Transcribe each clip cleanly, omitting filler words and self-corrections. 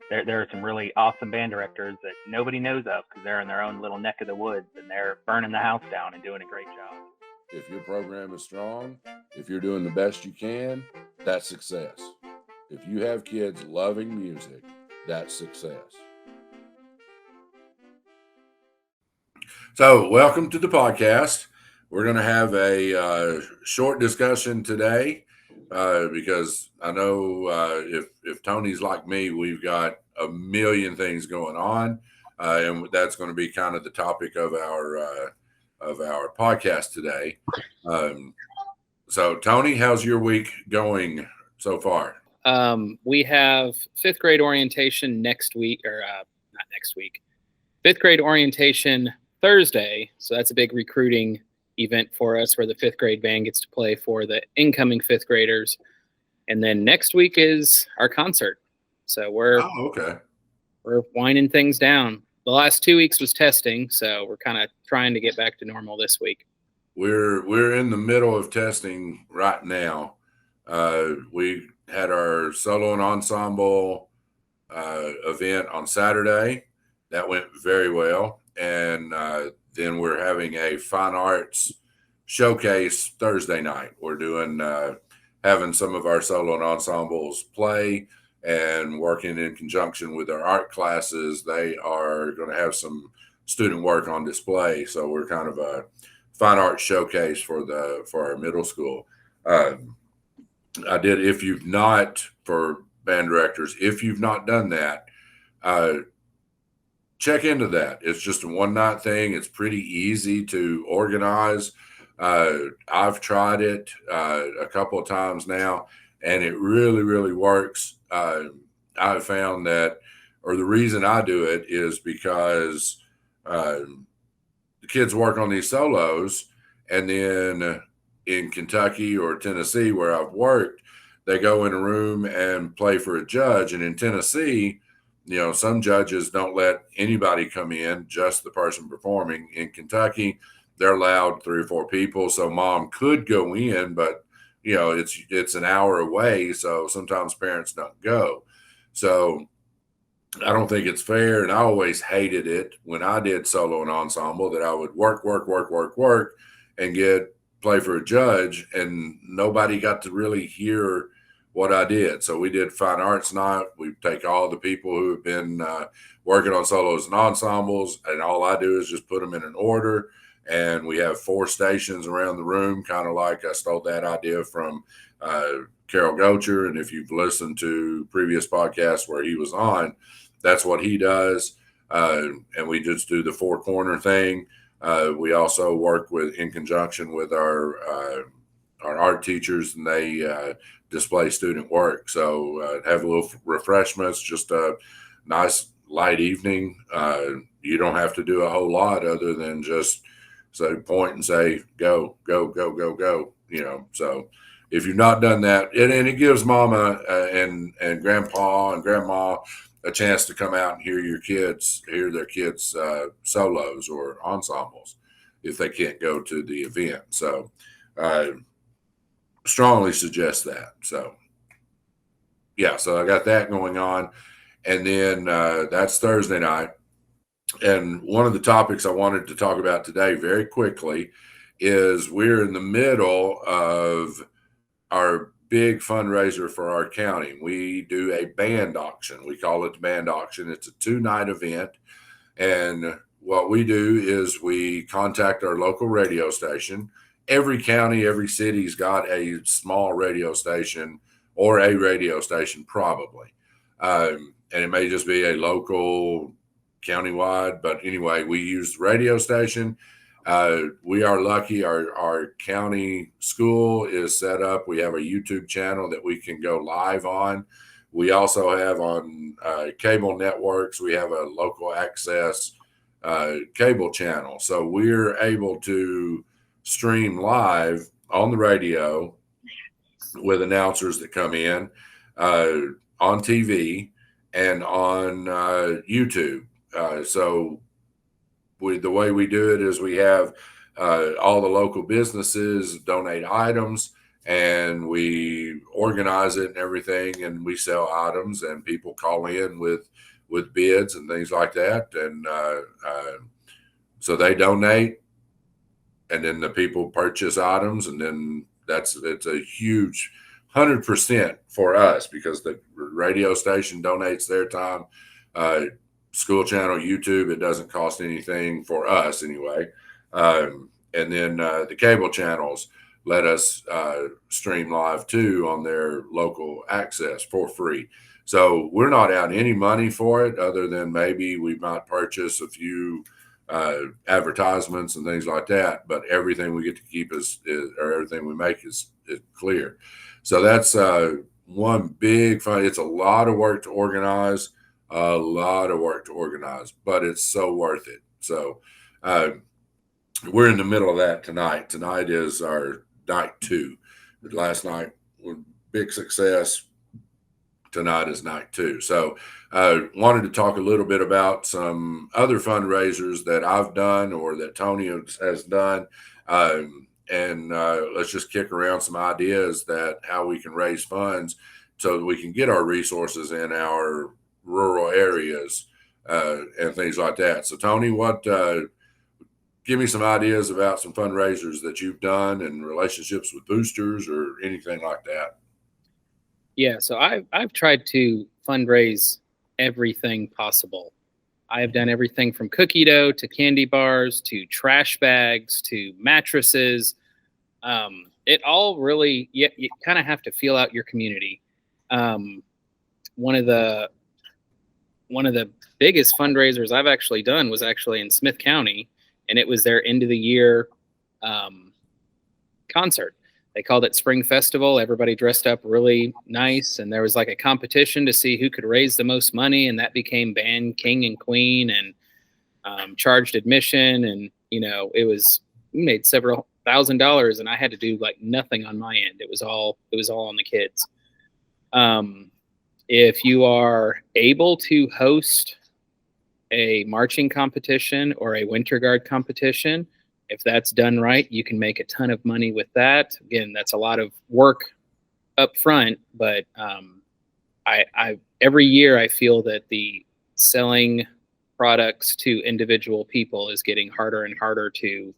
There are some really awesome band directors that nobody knows of because they're in their own little neck of the woods and they're burning the house down and doing a great job. If your program is strong, if you're doing the best you can, that's success. If you have kids loving music, that's success. So, welcome to the podcast. We're going to have a short discussion today because I know if Tony's like me, we've got a million things going on, and that's going to be kind of the topic of our podcast today. So, Tony, how's your week going so far? We have fifth grade orientation next week, or not next week. Fifth grade orientation Thursday. So that's a big recruiting event for us where the fifth grade band gets to play for the incoming fifth graders. And then next week is our concert. So we're winding things down. The last 2 weeks was testing, so we're kind of trying to get back to normal this week. We're in the middle of testing right now. We had our solo and ensemble event on Saturday. That went very well. And then we're having a fine arts showcase Thursday night. We're doing having some of our solo and ensembles play and working in conjunction with our art classes. They are going to have some student work on display. So we're kind of a fine art showcase for our middle school. For band directors, if you've not done that, check into that. It's just a one-night thing. It's pretty easy to organize. I've tried it a couple of times now, and it really, really works. I've found that, or the reason I do it is because the kids work on these solos, and then in Kentucky or Tennessee where I've worked, they go in a room and play for a judge. And in Tennessee, some judges don't let anybody come in, just the person performing. In Kentucky, they're allowed 3 or 4 people. So mom could go in, but it's an hour away. So sometimes parents don't go. So I don't think it's fair. And I always hated it when I did solo and ensemble that I would work and play for a judge, and nobody got to really hear what I did. So we did fine arts night. We take all the people who have been working on solos and ensembles, and all I do is just put them in an order. And we have 4 stations around the room, kind of like I stole that idea from Carol Gocher. And if you've listened to previous podcasts where he was on, that's what he does. And we just do the 4-corner thing. We also work in conjunction with our art teachers, and they display student work. So have a little refreshments, just a nice light evening. You don't have to do a whole lot other than just point and say, go, go, go, go, go. So if you've not done that, and it gives mama and grandpa and grandma a chance to come out and hear their kids solos or ensembles if they can't go to the event. So strongly suggest that. So I got that going on. And then that's Thursday night. And one of the topics I wanted to talk about today very quickly is we're in the middle of our big fundraiser for our county. We do a band auction. We call it the band auction. It's a 2-night event. And what we do is we contact our local radio station. Every county, every city's got a small radio station or a radio station probably. And it may just be a local countywide, but anyway, we use the radio station. We are lucky. Our county school is set up. We have a YouTube channel that we can go live on. We also have on cable networks, we have a local access cable channel. So we're able to stream live on the radio with announcers that come in on TV and on YouTube. So the way we do it is we have all the local businesses donate items, and we organize it and everything, and we sell items, and people call in with bids and things like that, and so they donate, and then the people purchase items, and then it's a huge 100% for us because the radio station donates their time. School channel, YouTube, it doesn't cost anything for us anyway. And then the cable channels let us stream live too on their local access for free. So we're not out any money for it other than maybe we might purchase a few advertisements and things like that, but everything we get to keep or everything we make is clear. So that's one big fun. It's a lot of work to organize, but it's so worth it. So we're in the middle of that tonight. Tonight is our night 2. Last night was big success. Tonight is night 2. So wanted to talk a little bit about some other fundraisers that I've done or that Tony has done. And let's just kick around some ideas that how we can raise funds so that we can get our resources in our rural areas and things like that. So Tony, give me some ideas about some fundraisers that you've done and relationships with boosters or anything like that. Yeah, so I've tried to fundraise everything possible. I have done everything from cookie dough to candy bars to trash bags to mattresses. It all really, you kind of have to feel out your community. One of the biggest fundraisers I've actually done was actually in Smith County, and it was their end of the year concert. They called it Spring Festival. Everybody dressed up really nice, and there was like a competition to see who could raise the most money, and that became band king and queen, and charged admission, and we made several $1,000s, and I had to do like nothing on my end. It was all on the kids. If you are able to host a marching competition or a winter guard competition, if that's done right, you can make a ton of money with that. Again, that's a lot of work up front, but I every year I feel that the selling products to individual people is getting harder and harder to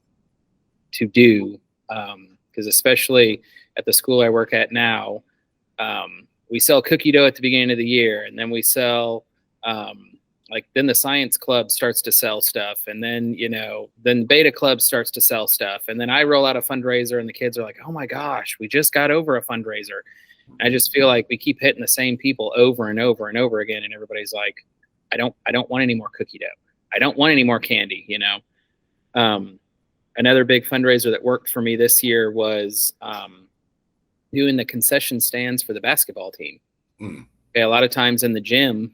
do, because especially at the school I work at now, we sell cookie dough at the beginning of the year, and then we sell then the science club starts to sell stuff, and then then beta club starts to sell stuff, and then I roll out a fundraiser and the kids are like, oh my gosh, we just got over a fundraiser. And I just feel like we keep hitting the same people over and over and over again, and everybody's like, I don't want any more cookie dough, I don't want any more candy. Another big fundraiser that worked for me this year was doing the concession stands for the basketball team. Okay, a lot of times in the gym,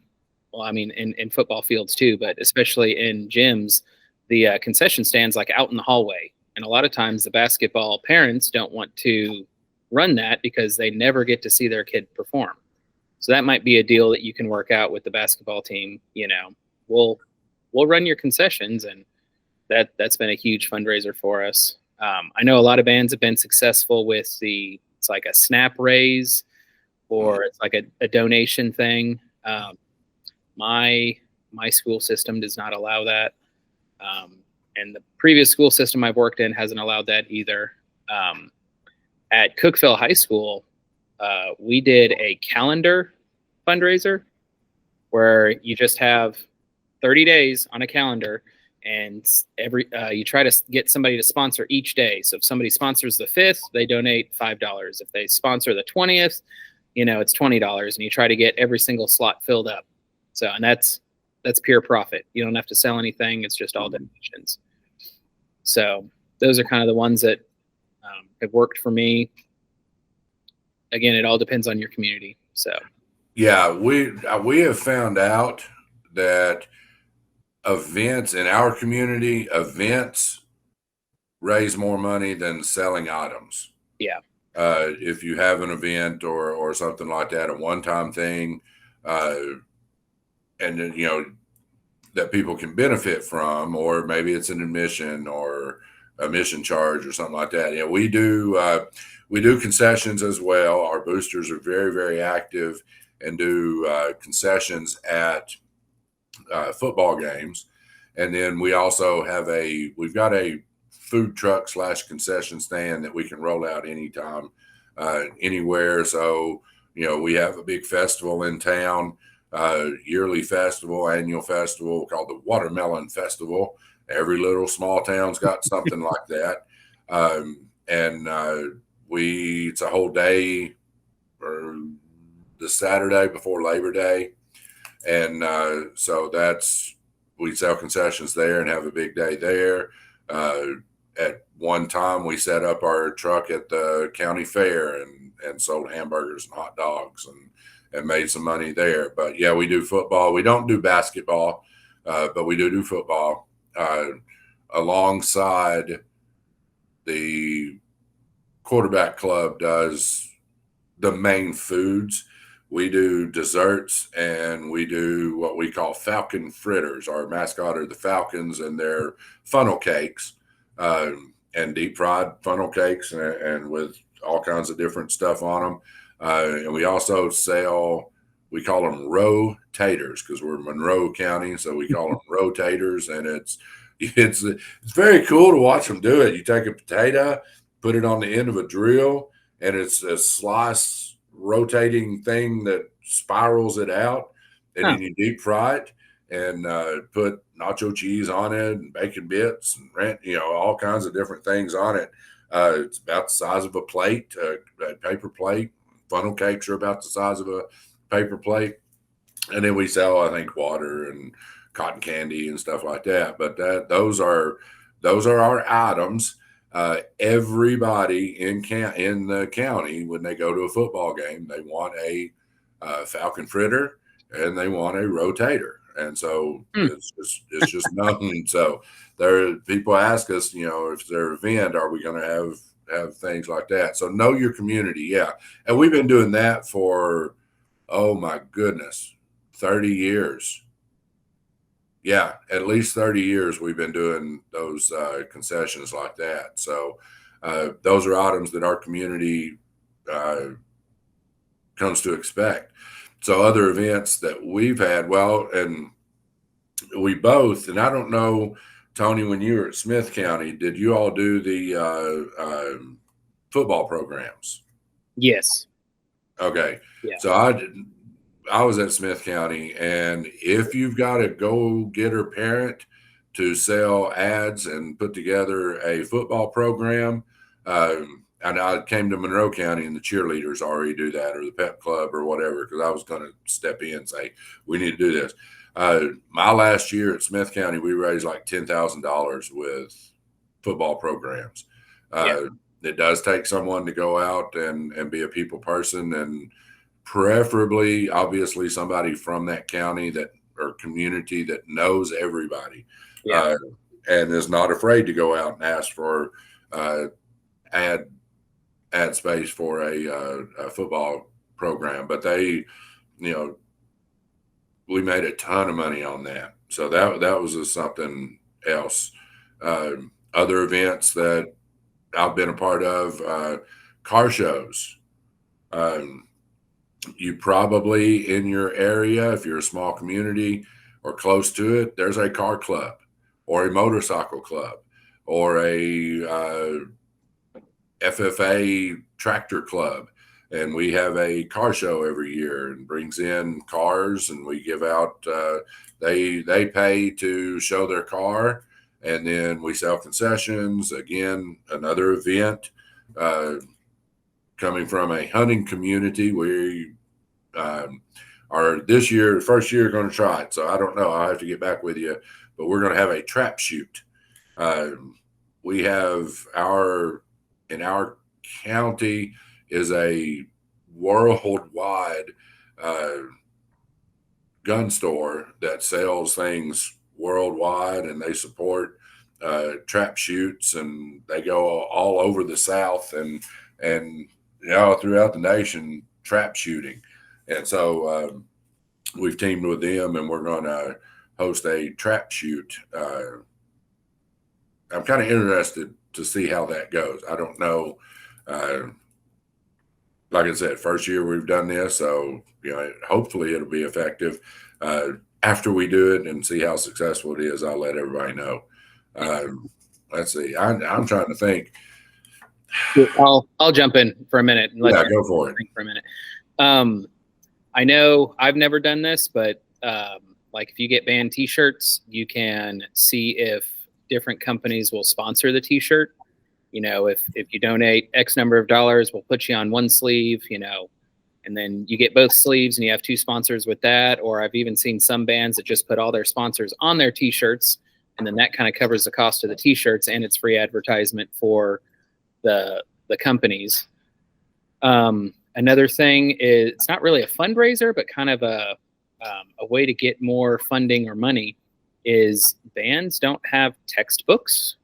well, I mean, in football fields too, but especially in gyms, the concession stands like out in the hallway. And a lot of times the basketball parents don't want to run that because they never get to see their kid perform. So that might be a deal that you can work out with the basketball team. We'll run your concessions, and that's been a huge fundraiser for us. I know a lot of bands have been successful with it's like a snap raise, or it's like a donation thing. My school system does not allow that. And the previous school system I've worked in hasn't allowed that either. At Cookeville High School, we did a calendar fundraiser where you just have 30 days on a calendar, and you try to get somebody to sponsor each day. So if somebody sponsors the 5th, they donate $5. If they sponsor the 20th, it's $20, and you try to get every single slot filled up. So, and that's pure profit. You don't have to sell anything. It's just all donations. So those are kind of the ones that have worked for me. Again, it all depends on your community. So, yeah, we have found out that events in our community, raise more money than selling items. Yeah. If you have an event or something like that, a one-time thing, and then, that people can benefit from, or maybe it's an admission or a mission charge or something like that. Yeah, we do. we do concessions as well. Our boosters are very, very active and do concessions at football games. And then we also have we've got a food truck / concession stand that we can roll out anytime, anywhere. So, we have a big festival in town, yearly festival, annual festival called the Watermelon Festival. Every little small town's got something like that. And it's a whole day, or the Saturday before Labor Day. And so we sell concessions there and have a big day there. At one time, we set up our truck at the county fair and sold hamburgers and hot dogs and made some money there. But yeah, we do football. We don't do basketball, but we do football alongside the quarterback club does the main foods. We do desserts, and we do what we call Falcon fritters. Our mascot are the Falcons, and they're funnel cakes, and deep fried funnel cakes, and with all kinds of different stuff on them. And we also we call them rotators because we're Monroe County, so we call them rotators, and it's very cool to watch them do it. You take a potato, put it on the end of a drill, and it's a slice rotating thing that spirals it out, and then you deep fry it and put nacho cheese on it and bacon bits and ranch, all kinds of different things on it. It's about the size of a plate, a paper plate. Funnel cakes are about the size of a paper plate. And then we sell, I think, water and cotton candy and stuff like that. But those are our items. Everybody in the county, when they go to a football game, they want a Falcon fritter and they want a rotator, and so it's just known. So people ask us, if their event, are we going to have things like that? So know your community, yeah. And we've been doing that for, oh my goodness, 30 years. Yeah, at least 30 years we've been doing those concessions like that. So those are items that our community comes to expect. So other events that we've had, well, and we both, and I don't know, Tony, when you were at Smith County, did you all do the football programs? Yes. Okay. Yeah. So I was at Smith County, and if you've got a go-getter parent to sell ads and put together a football program, and I came to Monroe County, and the cheerleaders already do that, or the pep club or whatever, because I was going to step in and say, we need to do this. My last year at Smith County, we raised like $10,000 with football programs. It does take someone to go out and be a people person, and preferably, obviously, somebody from that county or community that knows everybody, and is not afraid to go out and ask for ad space for a football program. But we made a ton of money on that. So that was something else. Other events that I've been a part of, car shows. You probably, in your area, if you're a small community or close to it, there's a car club or a motorcycle club or a FFA tractor club. And we have a car show every year and brings in cars, and we give out, they pay to show their car, and then we sell concessions. Again, another event coming from a hunting community. We are this year, first year, going to try it. So I don't know. I'll have to get back with you, but we're going to have a trap shoot. We have in our county is a worldwide gun store that sells things worldwide, and they support trap shoots, and they go all over the South and throughout the nation, trap shooting. And so we've teamed with them, and we're going to host a trap shoot. I'm kind of interested to see how that goes. I don't know like I said, first year we've done this, so hopefully it'll be effective. After we do it and see how successful it is, I'll let everybody know. Let's see. I'm trying to think. I'll jump in for a minute and let Yeah, you go for it. think for a minute. I know I've never done this, but like if you get band T-shirts, you can see if different companies will sponsor the T-shirt. If you donate X number of dollars, we'll put you on one sleeve. And then you get both sleeves, and you have two sponsors with that. Or I've even seen some bands that just put all their sponsors on their T-shirts, and then that kind of covers the cost of the T-shirts, and it's free advertisement for the companies. Another thing is, it's not really a fundraiser, but kind of a way to get more funding or money, is bands don't have textbooks.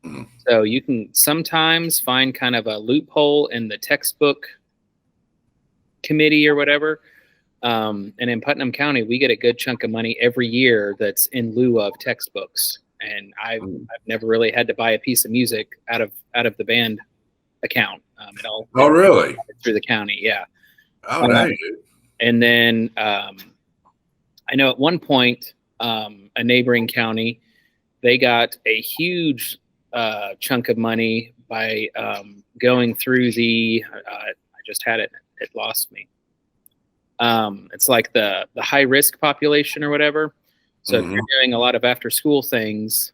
Mhm. So you can sometimes find kind of a loophole in the textbook committee or whatever. And in Putnam County, we get a good chunk of money every year that's in lieu of textbooks. And I've never really had to buy a piece of music out of the band account. Oh, really? Through the county, yeah. Oh, dang, dude. And then I know at one point, a neighboring county, they got a huge chunk of money by going through the. I just had it; it lost me. It's like the high risk population or whatever. So if you're doing a lot of after school things,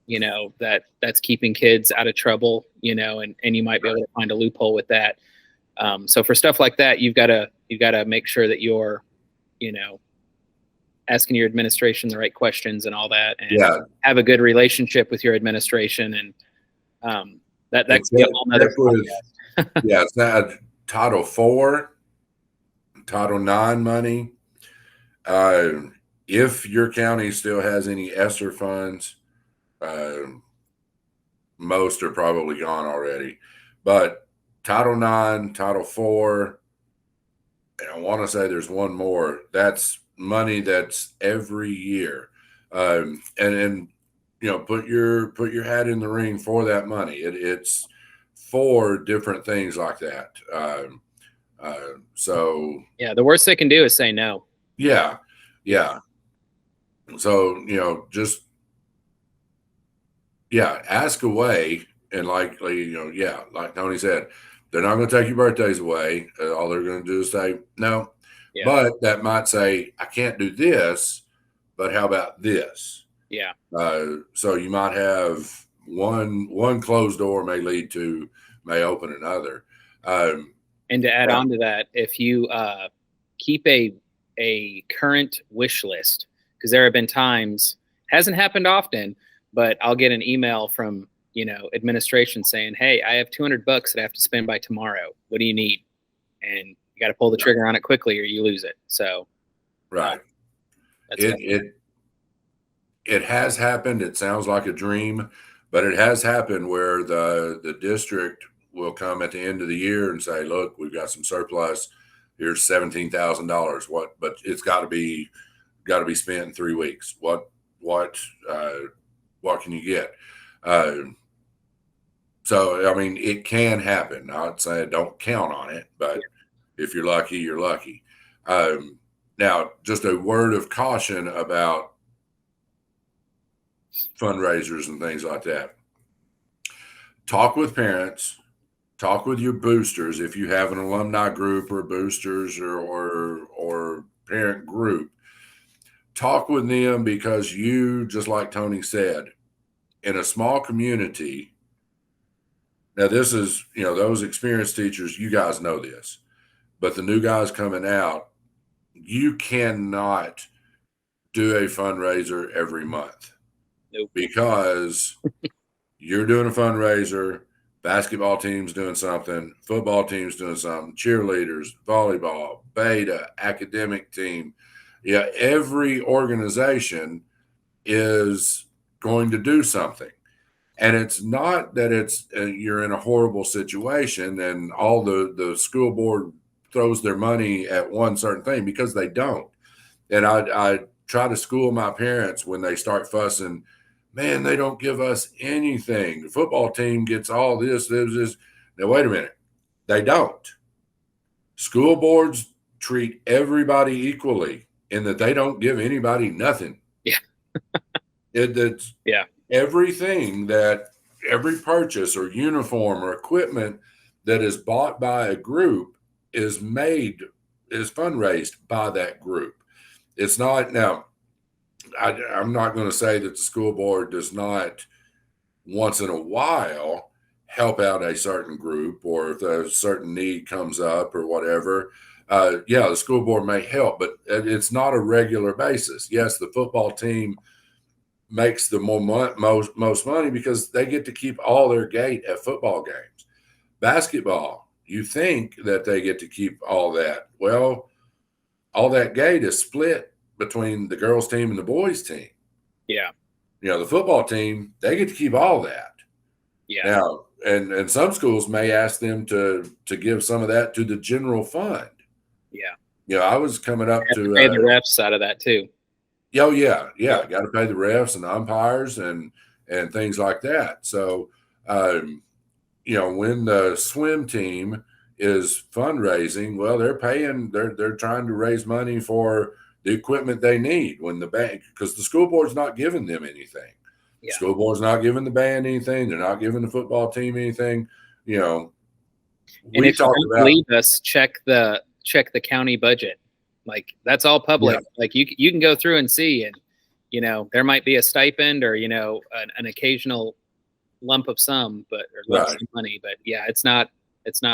that's keeping kids out of trouble, and you might be able to find a loophole with that. So for stuff like that, you've got to make sure that you're, asking your administration the right questions and all that, and have a good relationship with your administration. And that could be a whole nother podcast. Yeah, it's not Title IV, Title IX money. If your county still has any ESSER funds, most are probably gone already. But Title IX, Title IV, and I want to say there's one more. That's money that's every year, and put your hat in the ring for that money. It's for different things like that. So yeah, the worst they can do is say no. Yeah. So just ask away, and like Tony said, they're not going to take your birthdays away. All they're going to do is say no. Yeah. But that might say, I can't do this, but how about this? Yeah. So you might have one closed door may open another. And to add on to that, if you keep a current wish list, because there have been times, hasn't happened often, but I'll get an email from administration saying, hey, I have $200 that I have to spend by tomorrow. What do you need? And you got to pull the trigger on it quickly or you lose it. So right. It has happened. It sounds like a dream, but it has happened where the district will come at the end of the year and say, look, we've got some surplus. Here's $17,000. But it's got to be spent in 3 weeks. What can you get? So, I mean, it can happen. I'd say don't count on it, but if you're lucky, you're lucky. Now, just a word of caution about fundraisers and things like that. Talk with parents. Talk with your boosters if you have an alumni group or boosters or parent group. Talk with them, because you, just like Tony said, in a small community. Now, this is, those experienced teachers, you guys know this, but the new guys coming out, you cannot do a fundraiser every month. Nope. Because you're doing a fundraiser, basketball team's doing something, football team's doing something, cheerleaders, volleyball, beta, academic team. Yeah, every organization is going to do something. And it's not that it's you're in a horrible situation and all the school board throws their money at one certain thing, because they don't. And I try to school my parents when they start fussing, man, they don't give us anything. The football team gets all this. Now, wait a minute. They don't. School boards treat everybody equally in that they don't give anybody nothing. Yeah. It's Yeah. everything that every purchase or uniform or equipment that is bought by a group is fundraised by that group. It's not now. I'm not going to say that the school board does not once in a while help out a certain group, or if a certain need comes up or whatever. Yeah, the school board may help, but it's not a regular basis. Yes, the football team makes the most money because they get to keep all their gate at football games. Basketball, you think that they get to keep all that. Well, all that gate is split between the girls team and the boys team. Yeah. The football team, they get to keep all that. Yeah. Now, and some schools may ask them to give some of that to the general fund. Yeah. I was coming up to pay the refs out of that too. Oh yeah. Got to pay the refs and the umpires and things like that. So, when the swim team is fundraising, well, they're trying to raise money for the equipment they need. When the bank, because the school board's not giving them anything. Yeah. School board's not giving the band anything. They're not giving the football team anything. And we if you don't believe us, check the county budget. Like, that's all public. Yeah. Like, you can go through and see, and there might be a stipend or an occasional lump of sum, or lump of money. But yeah, it's not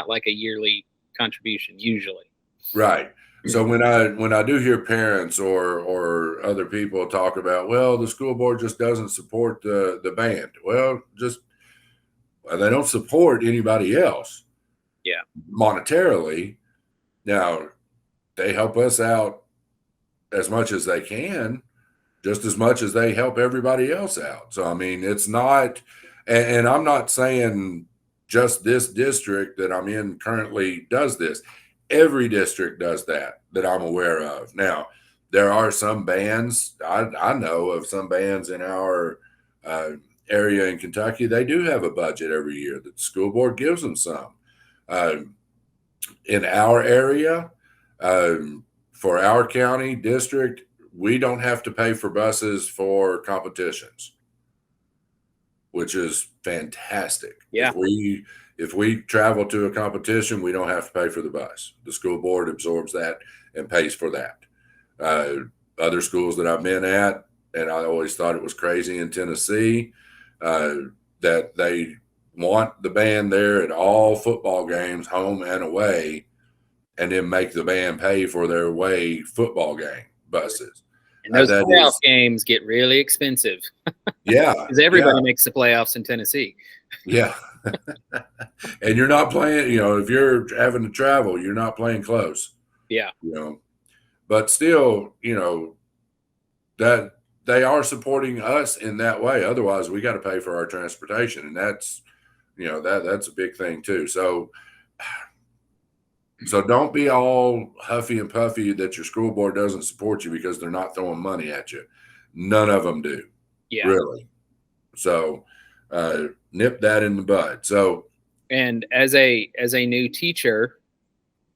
like a yearly contribution usually. Right. So when I do hear parents or other people talk about, well, the school board just doesn't support the band. Well, they don't support anybody else. Yeah. Monetarily. Now, they help us out as much as they can, just as much as they help everybody else out. So, I mean, it's not, and I'm not saying just this district that I'm in currently does this. Every district does that I'm aware of. Now, there are some bands, I know of some bands in our area in Kentucky, they do have a budget every year that the school board gives them some. In our area, for our county district, we don't have to pay for buses for competitions, which is fantastic. Yeah. If we travel to a competition, we don't have to pay for the bus. The school board absorbs that and pays for that. Other schools that I've been at, and I always thought it was crazy in Tennessee, that they want the band there at all football games, home and away, and then make the band pay for their away football game buses. And those playoff games get really expensive. Yeah. Because everybody makes the playoffs in Tennessee. Yeah. And you're not playing, if you're having to travel, you're not playing close. Yeah. But still, that they are supporting us in that way. Otherwise, we got to pay for our transportation. And that's, that's a big thing too. So don't be all huffy and puffy that your school board doesn't support you because they're not throwing money at you. None of them do. Yeah. Really. So nip that in the bud. So, and as a new teacher,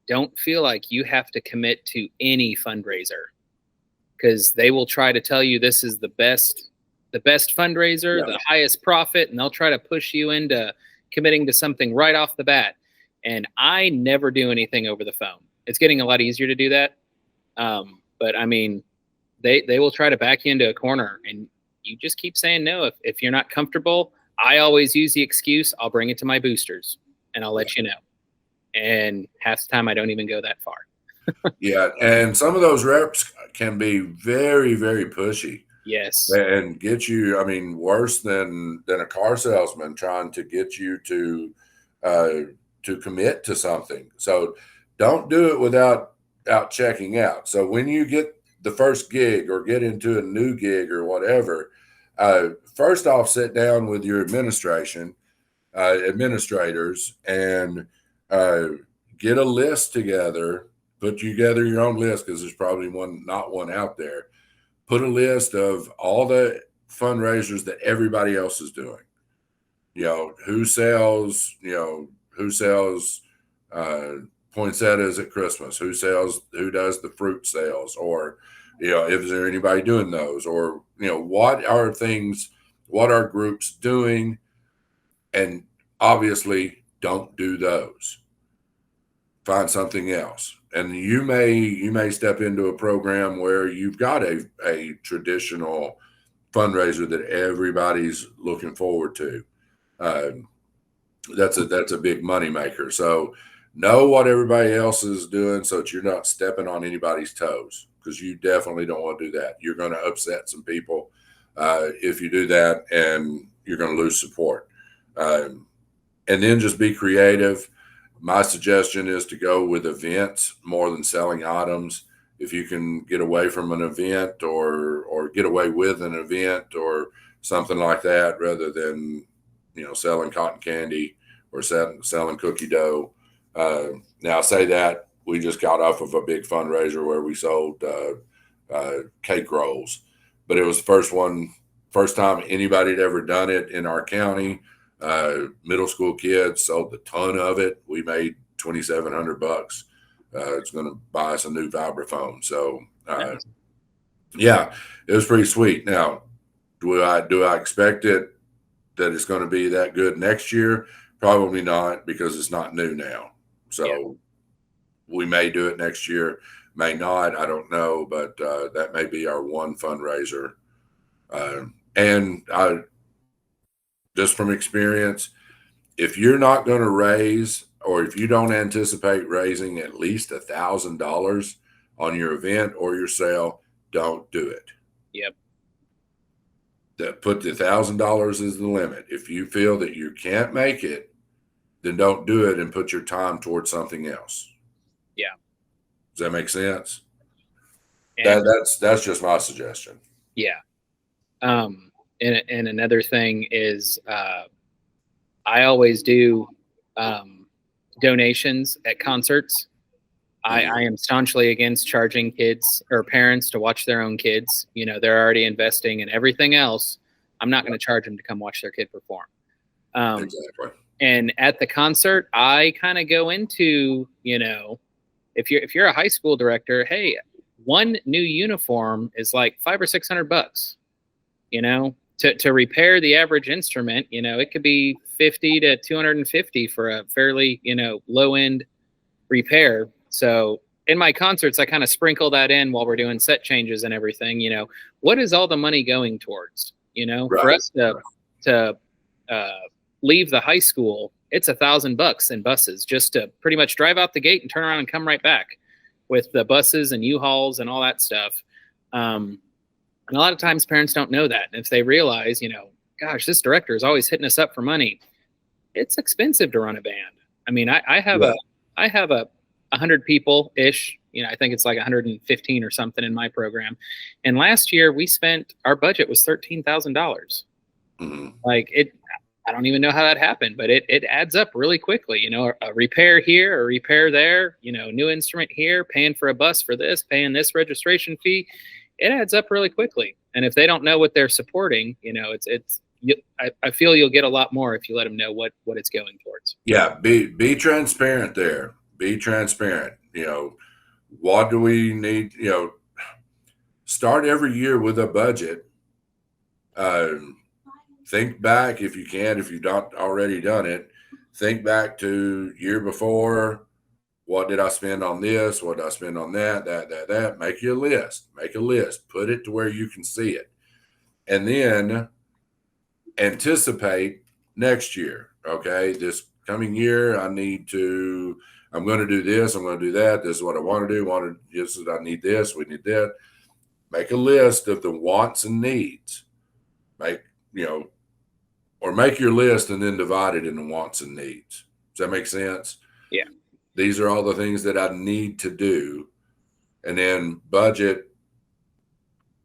don't feel like you have to commit to any fundraiser, because they will try to tell you this is the best fundraiser, the highest profit, and they'll try to push you into committing to something right off the bat. And I never do anything over the phone. It's getting a lot easier to do that. But I mean, they will try to back you into a corner, and you just keep saying no. If you're not comfortable, I always use the excuse, I'll bring it to my boosters and I'll let you know. And half the time I don't even go that far. Yeah. And some of those reps can be very, very pushy. Yes. And get you, I mean, worse than a car salesman trying to get you to commit to something. So don't do it without checking out. So when you get the first gig or get into a new gig or whatever, first off, sit down with your administrators and get a list together. Put together your own list, because there's probably not one out there. Put a list of all the fundraisers that everybody else is doing. Who sells poinsettias at Christmas? Who does the fruit sales? Or, is there anybody doing those? Or, what are groups doing? And obviously don't do those. Find something else. And you may step into a program where you've got a traditional fundraiser that everybody's looking forward to. That's a big money maker. So know what everybody else is doing so that you're not stepping on anybody's toes, because you definitely don't want to do that. You're going to upset some people if you do that, and you're going to lose support. And then just be creative. My suggestion is to go with events more than selling items. If you can get away from an event or get away with an event or something like that, rather than selling cotton candy or selling cookie dough. Now, I say that we just got off of a big fundraiser where we sold cake rolls, but it was the first time anybody had ever done it in our county. Middle school kids sold a ton of it. We made $2,700. It's going to buy us a new vibraphone. So, yeah, it was pretty sweet. Now, do I expect it that it's going to be that good next year? Probably not, because it's not new now. So we may do it next year, may not. I don't know, but that may be our one fundraiser. And just from experience, if you're not going to raise, or if you don't anticipate raising at least $1,000 on your event or your sale, don't do it. Yep. That put the $1,000 as the limit. If you feel that you can't make it, then don't do it and put your time towards something else. Yeah. Does that make sense? And That's just my suggestion. Yeah. And another thing is, I always do donations at concerts. I am staunchly against charging kids or parents to watch their own kids. They're already investing in everything else. I'm not going to charge them to come watch their kid perform. Exactly. And at the concert, I kind of go into, if you're a high school director, hey, one new uniform is like $500 or $600. To repair the average instrument, it could be $50 to $250 for a fairly, low end repair. So in my concerts, I kind of sprinkle that in while we're doing set changes and everything. What is all the money going towards? Right. For us to leave the high school, it's $1,000 in buses just to pretty much drive out the gate and turn around and come right back with the buses and U-Hauls and all that stuff. And a lot of times parents don't know that. And if they realize, gosh, this director is always hitting us up for money, it's expensive to run a band. I mean, I have a 100 people ish, I think it's like 115 or something in my program. And last year our budget was $13,000. Mm-hmm. I don't even know how that happened, but it adds up really quickly. A repair here, a repair there, new instrument here, paying for a bus for this, paying this registration fee. It adds up really quickly. And if they don't know what they're supporting, I feel you'll get a lot more if you let them know what it's going towards. Yeah. Be transparent there. Be transparent. What do we need? Start every year with a budget. Think back if you can, if you've not already done it, think back to year before. What did I spend on this? What did I spend on that? Make your list. Make a list. Put it to where you can see it. And then anticipate next year. Okay, this coming year, I'm going to do this. I'm going to do that. This is what I want to do. I need this. We need that. Make a list of the wants and needs. Make your list and then divide it into wants and needs. Does that make sense? Yeah. These are all the things that I need to do. And then budget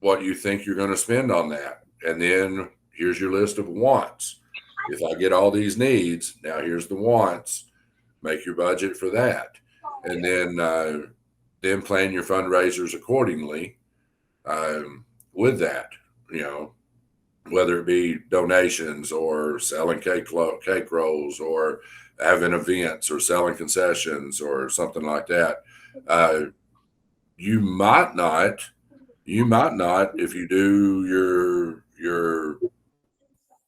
what you think you're going to spend on that. And then here's your list of wants. If I get all these needs, now here's the wants. Make your budget for that. And then plan your fundraisers accordingly with that, whether it be donations or selling cake rolls or having events or selling concessions or something like that. You might not, if you do your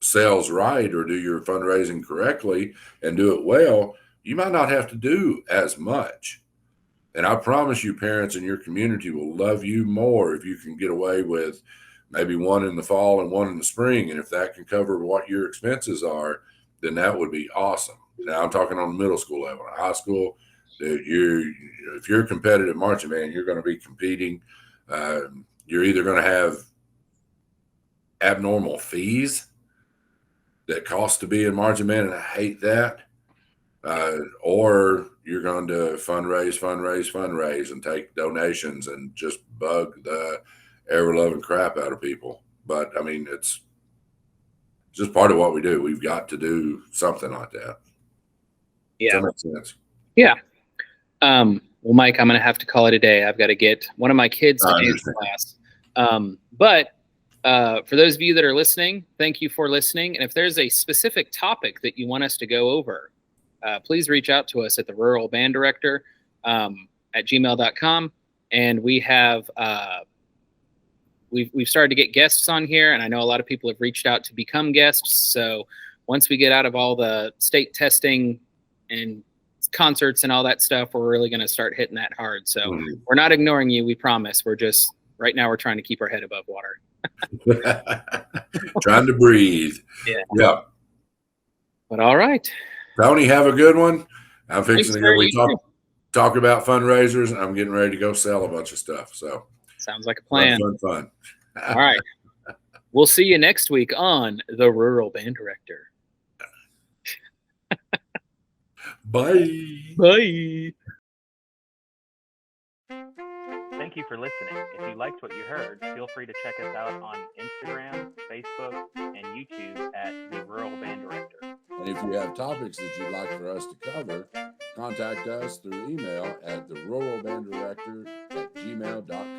sales right or do your fundraising correctly and do it well, you might not have to do as much. And I promise you, parents in your community will love you more if you can get away with maybe one in the fall and one in the spring. And if that can cover what your expenses are, then that would be awesome. Now I'm talking on the middle school level. High school, if you're a competitive marching band, you're going to be competing. You're either going to have abnormal fees that cost to be in marching band, and I hate that. Or you're going to fundraise, and take donations and just bug the ever-loving crap out of people. But I mean, it's just part of what we do. We've got to do something like that. Yeah. Does that make sense? Yeah. Well, Mike, I'm going to have to call it a day. I've got to get one of my kids to dance class. But for those of you that are listening, thank you for listening. And if there's a specific topic that you want us to go over, please reach out to us at the Rural Band Director at gmail.com. And we have we've started to get guests on here, and I know a lot of people have reached out to become guests. So once we get out of all the state testing and concerts and all that stuff, we're really going to start hitting that hard. So we're not ignoring you, we promise. We're just right now we're trying to keep our head above water. Trying to breathe. Yeah. But all right. Tony, have a good one. I'm fixing to Thanks, go. Talk about fundraisers, and I'm getting ready to go sell a bunch of stuff. So sounds like a plan. Fun. All right. We'll see you next week on the Rural Band Director. Bye. Bye. Thank you for listening. If you liked what you heard, feel free to check us out on Instagram, Facebook, and YouTube at The Rural Band Director. And if you have topics that you'd like for us to cover, contact us through email at theruralbanddirector@gmail.com.